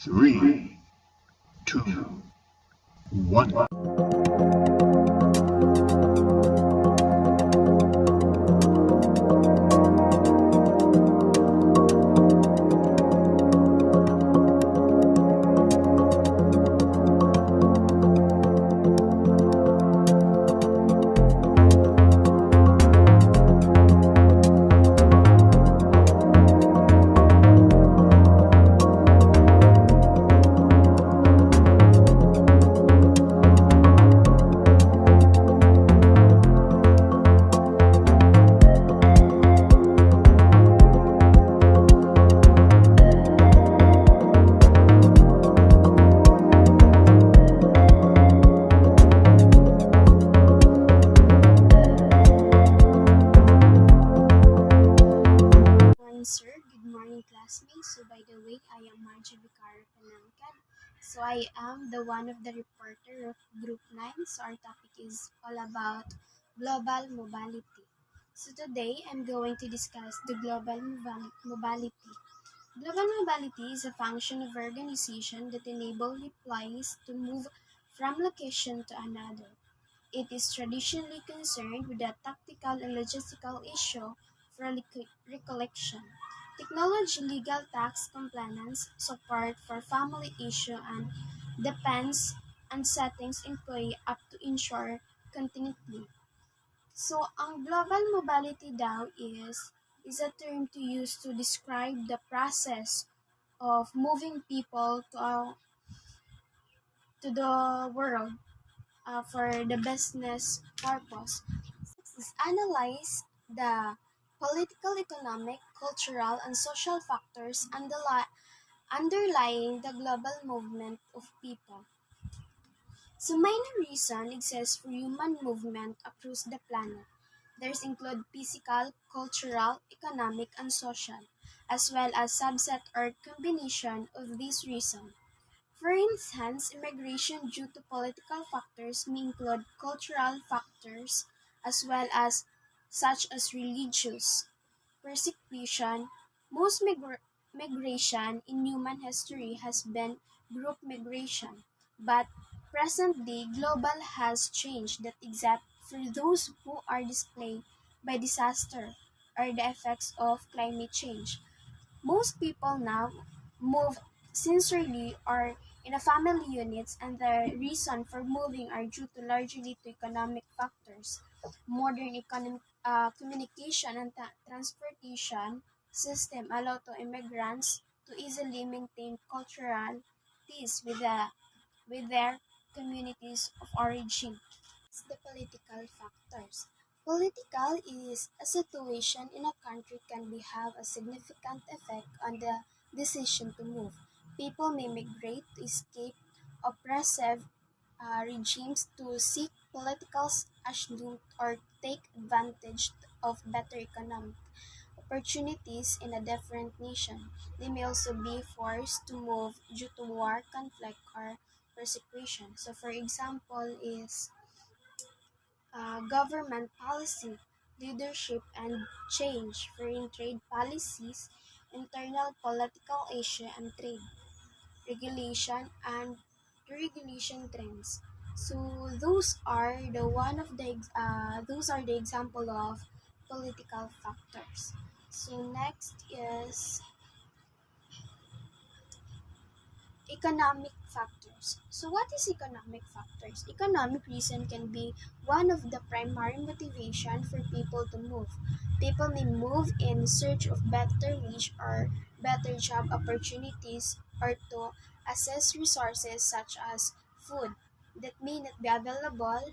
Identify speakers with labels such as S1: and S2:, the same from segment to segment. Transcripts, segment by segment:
S1: Three, two, one.
S2: Morning, sir. Good morning, classmates. So, by the way, I am MARGIE PANANGCAD. So, I am the one of the reporter of Group 9. So, our topic is all about global mobility. So, today, I'm going to discuss the global mobility. Global mobility is a function of organization that enable employees to move from location to another. It is traditionally concerned with the tactical and logistical issue for recollection, technology, legal tax compliance, support for family issue, and depends on settings employee up to ensure continuity. So, ang global mobility daw is a term to use to describe the process of moving people to the world for the business purpose. Is analyze the political, economic, cultural, and social factors underlying the global movement of people. So many reasons exist for human movement across the planet. These include physical, cultural, economic, and social, as well as subset or combination of these reasons. For instance, immigration due to political factors may include cultural factors as well as such as religious persecution. Most migration in human history has been group migration, but present-day global has changed that except for those who are displaced by disaster or the effects of climate change. Most people now move sincerely or in a family units, and the reason for moving are due to largely to economic factors. Modern economic communication and transportation system allow to immigrants to easily maintain cultural peace with their communities of origin. The political factors. Political is a situation in a country can be have a significant effect on the decision to move. People may migrate to escape oppressive regimes to seek political asylum or take advantage of better economic opportunities in a different nation. They may also be forced to move due to war, conflict, or persecution. So, for example, is government policy, leadership and change, foreign trade policies, internal political issue and trade, regulation and deregulation trends. So those are the example of political factors. So next is economic factors. So what is economic factors? Economic reason can be one of the primary motivation for people to move. People may move in search of better wage or better job opportunities or to access resources such as food that may not be available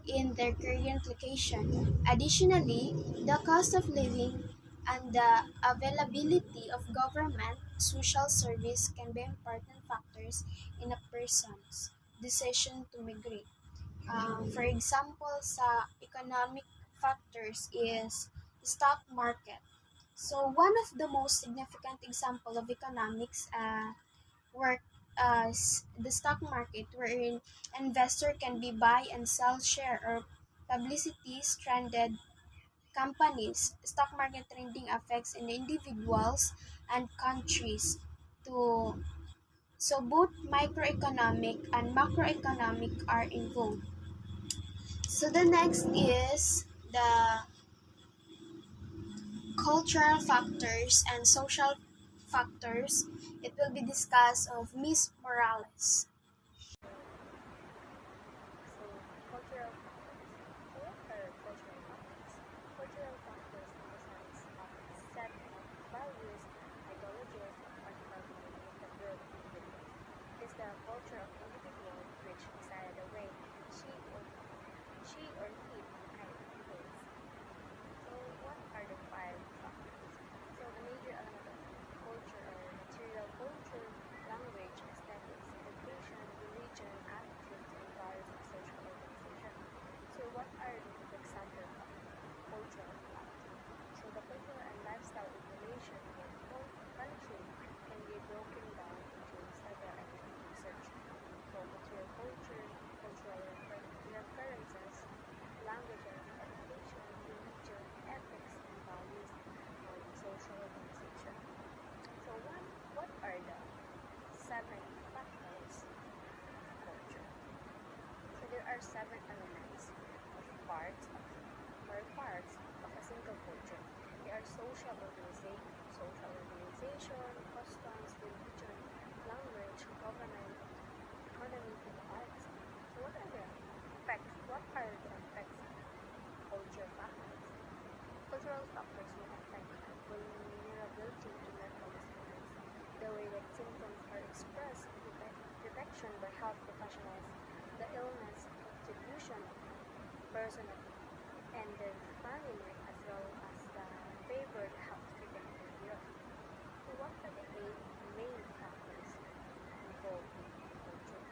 S2: in their current location. Additionally, the cost of living and the availability of government social service can be important factors in a person's decision to migrate. For example, sa economic factors is stock market. So one of the most significant example of economics work as the stock market, wherein investor can be buy and sell share or publicity stranded companies. Stock market trading affects individuals and countries to So both microeconomic and macroeconomic are involved. So the next is the cultural factors and social factors. It will be discussed of Miss Morales.
S3: So, cultural factors. So, what are cultural factors? Cultural factors emphasize a set of values, ideologies, and practical behavior that group individuals. It is the culture of individual which decided the way she or he behaves. So, what are the five factors? So, the major element of culture are material culture, language, aesthetics, education, religion, attitudes, and values of social organization. So, what are the examples of cultural factors? So, the cultural and lifestyle information in country can be broken down into several research. So, material culture, cultural references, languages, education, religion, ethics, and values on social organization. So what are the seven factors of culture? So there are seven elements of parts of a single culture. They are social organization, customs, religion, language, government, economy, and arts. So what are the effects? What are the effects of culture factors? Cultural factors may affect vulnerability to mental disorders, the way that symptoms are expressed, detection by health professionals, the illness distribution of personal and the family, as well as the favored health treatment behavior. So what are the eight main factors involved in culture?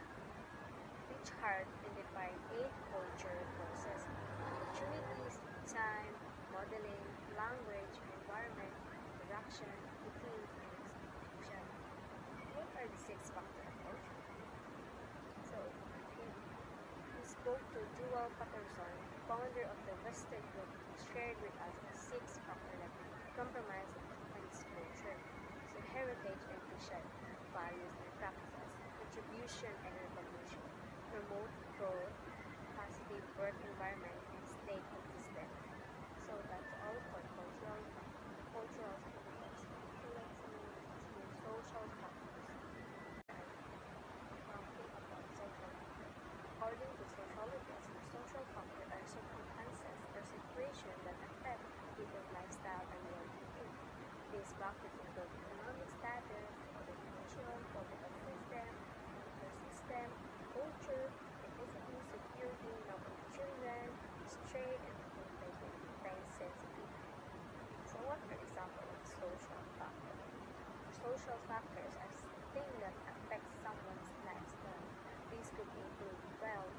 S3: Each card identified eight culture forces: opportunities, time, modeling, language, environment, interaction, routines, and execution. What are the six factors of culture? So, we spoke to Joel Patterson, founder of the Western Group, who shared with us the six factors that compromise on its culture. So, heritage and vision, values and practices, contribution and recognition, promote growth, positive work environment, and stay consistent. So that's all for cultural factors. So let's move to social factors. Talking about social factors. According to sociologists, social factors are circumstances or situations that affect people's lifestyle and well-being. These factors include economic status, education, political system, medical system, culture, ethnicity, security, number of children, trade, and time sensitivity. So what are examples of social factors? Social factors are things that affect someone's lifestyle. These could include wealth,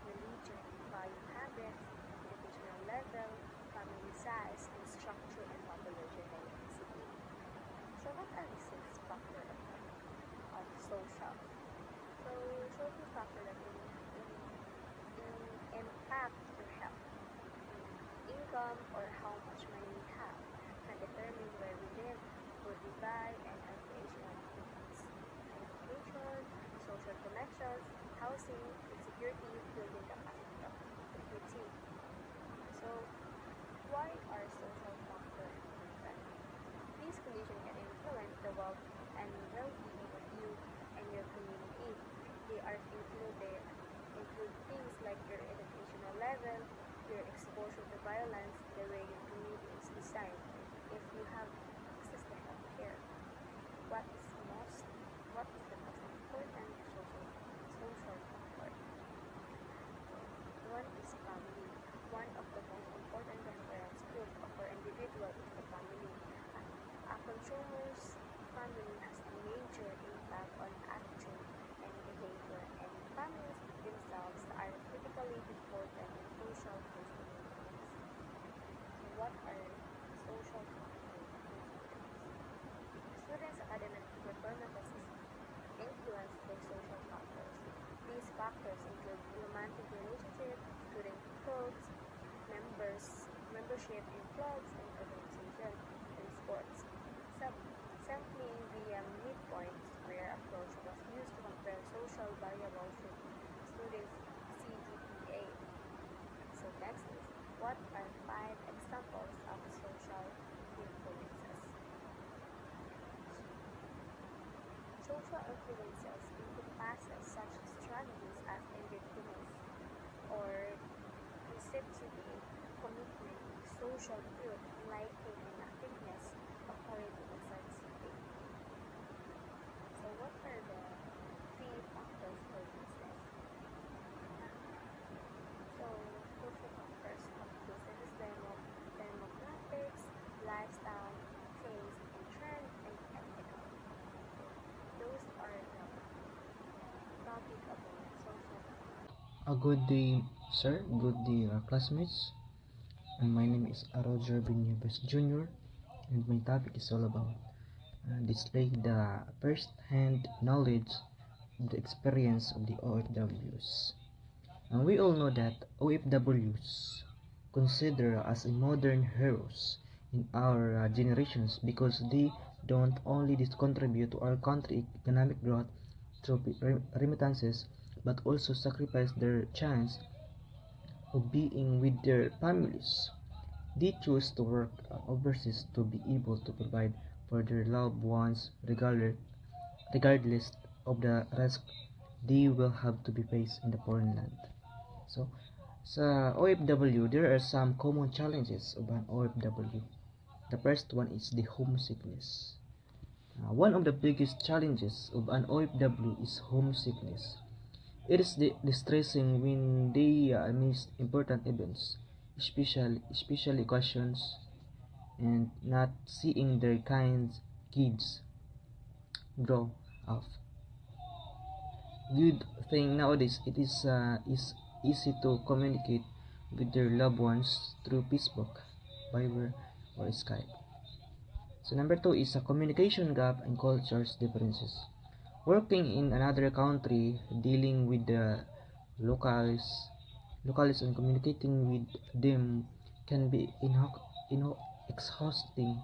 S3: religion, value habits, educational level, family size, and structure and population density. So what are the six factors of social? So social factors that impact your health, income, or how much money we have, can determine where we live, food we buy, and recreational activities. Education, social connections, housing, insecurity, building capacity of equity. So, why are social factors important? These conditions can influence the wealth and well-being of you and your community. They include things like your educational level, your exposure to violence, the way your community is designed, if you have access to healthcare. What is the most important social factor? One is family. One of the most important reference group for individual is the family. A consumer's family has a major impact on attitude and behavior, and families themselves are critically important in social communities. So what are social factors in students? Students' academic performance is influenced by social factors. These factors include romantic relationships, student clubs, membership in clubs and organizations, and sports. Sampling via midpoint square approach was used Next is, what are 5 examples of social influences? Social influences encompasses such strategies as independence or receptivity, commitment, social truth, liking, and activeness, authority, and sensitivity. So what are the 3 factors for business? So social factors of business is demographics, lifestyle, taste, and trend, and ethical. Those are the topic about social factors.
S4: A good day, sir. Good day, classmates. And my name is Roger Niepes Jr. And my topic is all about display the first-hand knowledge of the experience of the OFWs. And we all know that OFWs consider as a modern heroes in our generations because they don't only contribute to our country economic growth through remittances but also sacrifice their chance of being with their families. They choose to work overseas to be able to provide for their loved ones regardless of the risk they will have to be faced in the foreign land. So, sa OFW, there are some common challenges of an OFW. The first one is the homesickness. One of the biggest challenges of an OFW is homesickness. It is distressing when they miss important events, especially occasions, and not seeing their kids grow up. Good thing nowadays it is easy to communicate with their loved ones through Facebook, Viber, or Skype. So number 2 is a communication gap and cultures differences. Working in another country, dealing with the locals and communicating with them can be exhausting.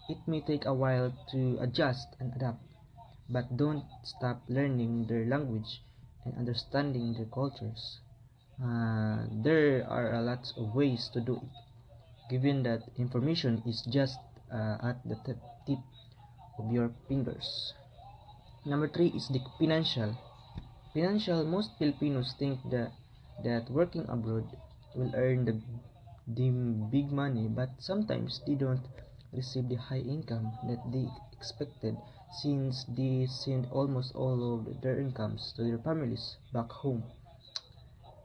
S4: It may take a while to adjust and adapt, but don't stop learning their language and understanding their cultures. There are a lot of ways to do it, given that information is just at the tip of your fingers. Number 3 is the financial. Most Filipinos think that working abroad will earn the big money, but sometimes they don't receive the high income that they expected since they send almost all of their incomes to their families back home.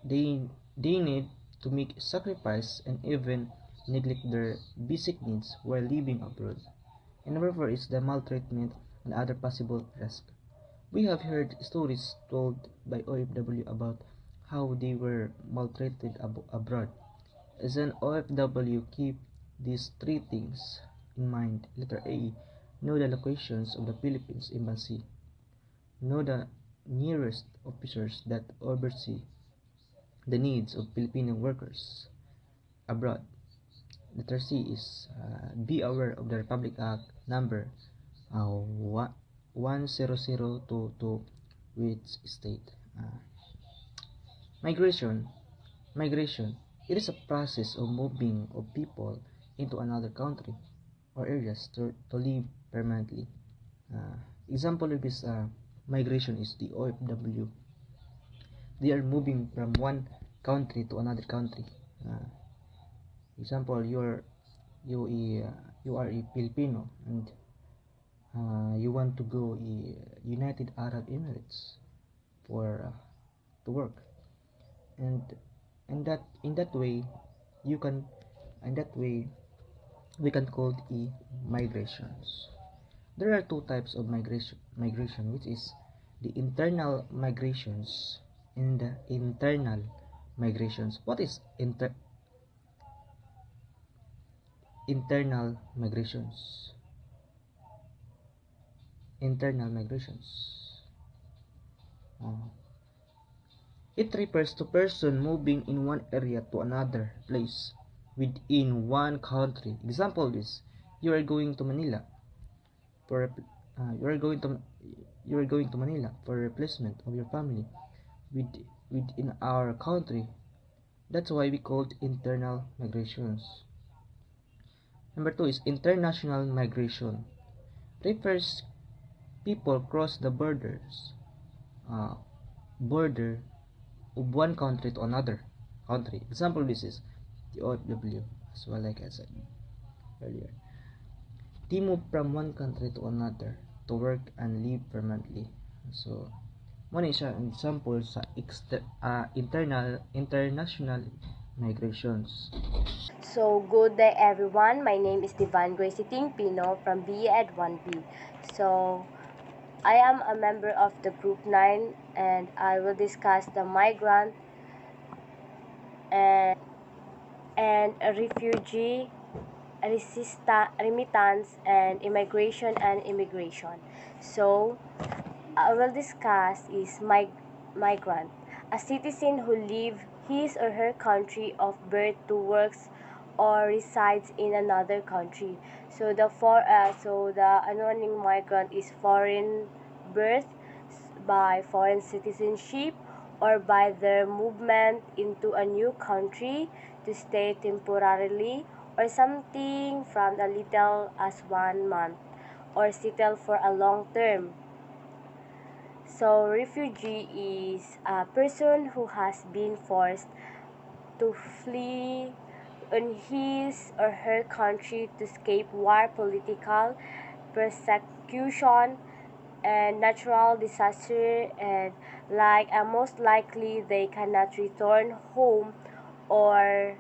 S4: They need to make sacrifice and even neglect their basic needs while living abroad. And number 4 is the maltreatment and other possible risk. We have heard stories told by OFW about how they were maltreated abroad. As an OFW, keep these 3 things in mind. Letter A. Know the locations of the Philippines Embassy. Know the nearest officers that oversee the needs of Filipino workers abroad. Letter C is be aware of the Republic Act number 10022, which state migration. It is a process of moving of people into another country or areas to live permanently. Example of this migration is the OFW. They are moving from one country to another country. Example, you are a Filipino and you want to go United Arab Emirates for to work, and in that way you can in that way we can call it migrations. There are 2 types of migration, which is the internal migrations and the internal migrations. What is internal migrations? Internal migrations. It refers to person moving in one area to another place within one country. Example is you are going to Manila for you are going to Manila for replacement of your family within our country. That's why we call it internal migrations. Number 2 is international migration. Refers people cross the uh, border of one country to another country. Example, this is the OFW, as well like I said earlier. They move from one country to another to work and live permanently. So, mo ni siya ang example sa international migrations.
S5: So, good day everyone. My name is Divine Gracie PINO from BEd 1B. So, I am a member of the Group 9 and I will discuss the migrant and refugee, remittance, and immigration. So, I will discuss is migrant, a citizen who leaves his or her country of birth to works or resides in another country. So the anonymous migrant is foreign birth by foreign citizenship or by their movement into a new country to stay temporarily or something from a little as 1 month or settle for a long term. So, refugee is a person who has been forced to flee in his or her country to escape war, political persecution, and natural disaster, and most likely they cannot return home or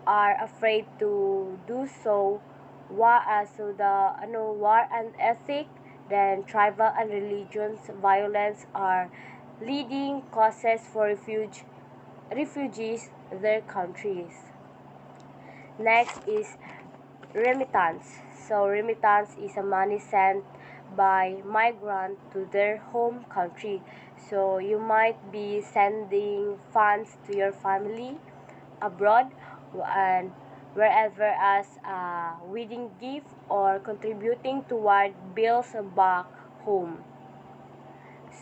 S5: are afraid to do so. War and ethic, then tribal and religious violence are leading causes for refugees their countries. Next is remittance. So remittance is a money sent by migrant to their home country. So you might be sending funds to your family abroad and wherever as a wedding gift or contributing toward bills back home.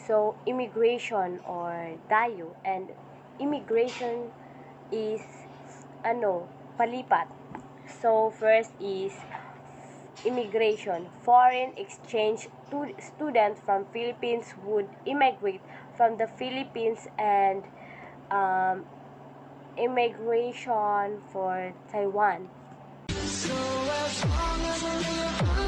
S5: So immigration or dayo, and immigration is palipat. So first is immigration. Foreign exchange students from Philippines would immigrate from the Philippines, and immigration for Taiwan. So as long as